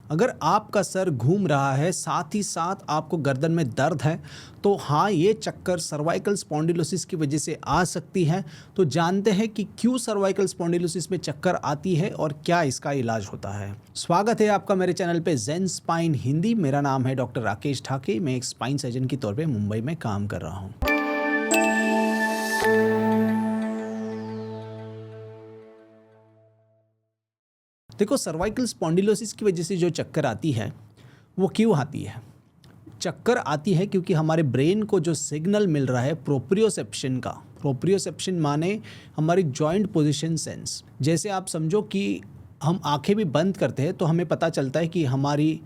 अगर आपका सर घूम रहा है, साथ ही साथ आपको गर्दन में दर्द है, तो हाँ, ये चक्कर सर्वाइकल स्पॉन्डिलोसिस की वजह से आ सकती है। तो जानते हैं कि क्यों सर्वाइकल स्पॉन्डिलोसिस में चक्कर आती है और क्या इसका इलाज होता है। स्वागत है आपका मेरे चैनल पे ज़ेन स्पाइन हिंदी। मेरा नाम है डॉक्टर राकेश ठाके। मैं एक स्पाइन सर्जन के तौर पे मुंबई में काम कर रहा हूँ। देखो, सर्वाइकल स्पॉन्डिलोसिस की वजह से जो चक्कर आती है वो क्यों आती है। चक्कर आती है क्योंकि हमारे ब्रेन को जो सिग्नल मिल रहा है प्रोप्रियोसेप्शन का, प्रोप्रियोसेप्शन माने हमारी जॉइंट पोजीशन सेंस। जैसे आप समझो कि हम आंखें भी बंद करते हैं तो हमें पता चलता है कि हमारी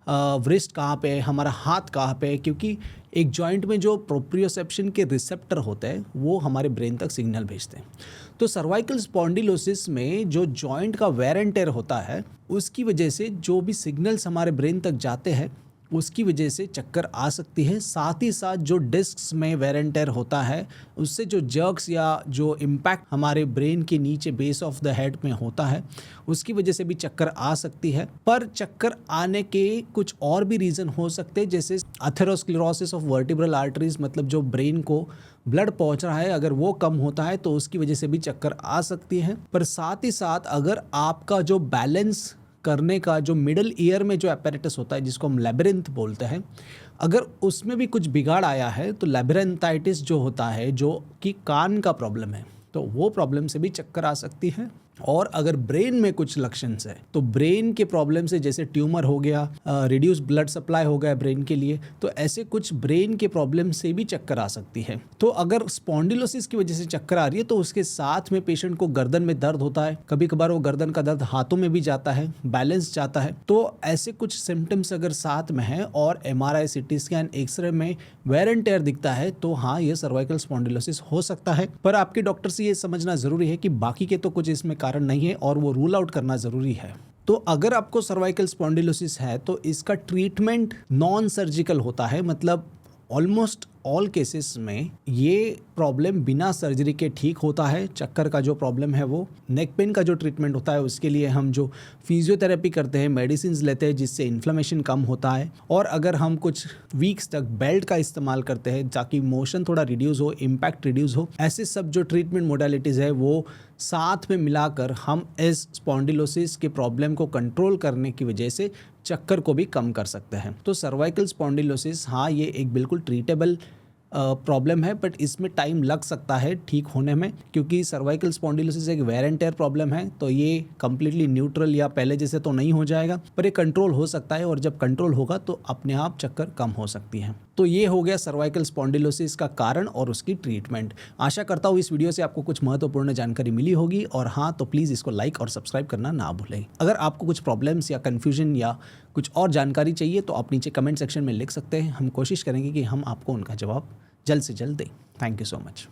व्रिस्ट कहाँ पे है, हमारा हाथ कहाँ पे है, क्योंकि एक जॉइंट में जो प्रोप्रियोसेप्शन के रिसेप्टर होते हैं वो हमारे ब्रेन तक सिग्नल भेजते हैं। तो सर्वाइकल स्पॉन्डिलोसिस में जो जॉइंट का वेयर एंड टेयर होता है उसकी वजह से जो भी सिग्नल्स हमारे ब्रेन तक जाते हैं उसकी वजह से चक्कर आ सकती है। साथ ही साथ जो डिस्क्स में वेयर एंड टेयर होता है उससे जो जर्क्स या जो इम्पैक्ट हमारे ब्रेन के नीचे बेस ऑफ द हेड में होता है उसकी वजह से भी चक्कर आ सकती है। पर चक्कर आने के कुछ और भी रीज़न हो सकते हैं, जैसे एथेरोस्क्लेरोसिस ऑफ वर्टिब्रल आर्टरीज, मतलब जो ब्रेन को ब्लड पहुंच रहा है अगर वो कम होता है तो उसकी वजह से भी चक्कर आ सकती है। पर साथ ही साथ अगर आपका जो बैलेंस करने का जो मिडल ईयर में जो apparatus होता है जिसको हम लेबिरिंथ बोलते हैं, अगर उसमें भी कुछ बिगाड़ आया है तो लेबिरिंथाइटिस जो होता है, जो कि कान का प्रॉब्लम है, तो वो प्रॉब्लम से भी चक्कर आ सकती है। और अगर ब्रेन में कुछ लक्षण है तो ब्रेन के प्रॉब्लम से, जैसे ट्यूमर हो गया, रिड्यूस ब्लड सप्लाई हो गया ब्रेन के लिए, तो ऐसे कुछ ब्रेन के प्रॉब्लम से भी चक्कर आ सकती है। तो अगर स्पॉन्डिलोसिस की वजह से चक्कर आ रही है तो उसके साथ में पेशेंट को गर्दन में दर्द होता है, कभी कभार वो गर्दन का दर्द हाथों में भी जाता है, बैलेंस जाता है। तो ऐसे कुछ सिम्टम्स अगर साथ में है और MRI, CT स्कैन, एक्सरे में वेयर एंड टेयर दिखता है तो हाँ, ये सर्वाइकल स्पॉन्डिलोसिस हो सकता है। पर आपके डॉक्टर से ये समझना जरूरी है कि बाकी के तो कुछ इसमें कारण नहीं है और वो रूल आउट करना जरूरी है। तो अगर आपको सर्वाइकल स्पॉन्डिलोसिस है तो इसका ट्रीटमेंट नॉन सर्जिकल होता है, मतलब ऑलमोस्ट ऑल केसेस में ये प्रॉब्लम बिना सर्जरी के ठीक होता है। चक्कर का जो प्रॉब्लम है वो, नेक पेन का जो ट्रीटमेंट होता है उसके लिए हम जो फिजियोथेरेपी करते हैं, मेडिसिन लेते हैं जिससे इन्फ्लेमेशन कम होता है। और अगर हम कुछ वीक्स तक बेल्ट का इस्तेमाल करते हैं ताकि मोशन थोड़ा रिड्यूस हो, इम्पैक्ट रिड्यूस हो, ऐसे सब जो ट्रीटमेंट मोडालिटीज़ है वो साथ में मिलाकर हम इस स्पॉन्डिलोसिस के प्रॉब्लम को कंट्रोल करने की वजह से चक्कर को भी कम कर सकते हैं। तो सर्वाइकल स्पॉन्डिलोसिस, हाँ, ये एक बिल्कुल ट्रीटेबल प्रॉब्लम है, बट इसमें टाइम लग सकता है ठीक होने में, क्योंकि सर्वाइकल स्पॉन्डिलोसिस एक वेयर एंड टेयर प्रॉब्लम है। तो ये कम्प्लीटली न्यूट्रल या पहले जैसे तो नहीं हो जाएगा, पर ये कंट्रोल हो सकता है और जब कंट्रोल होगा तो अपने आप चक्कर कम हो सकती है। तो ये हो गया सर्वाइकल स्पॉन्डिलोसिस का कारण और उसकी ट्रीटमेंट। आशा करता हूँ इस वीडियो से आपको कुछ महत्वपूर्ण जानकारी मिली होगी, और हाँ, तो प्लीज़ इसको लाइक और सब्सक्राइब करना ना भूलें। अगर आपको कुछ प्रॉब्लम्स या कन्फ्यूजन या कुछ और जानकारी चाहिए तो आप नीचे कमेंट सेक्शन में लिख सकते हैं। हम कोशिश करेंगे कि हम आपको उनका जवाब जल्द से जल्द दें। Thank you so much.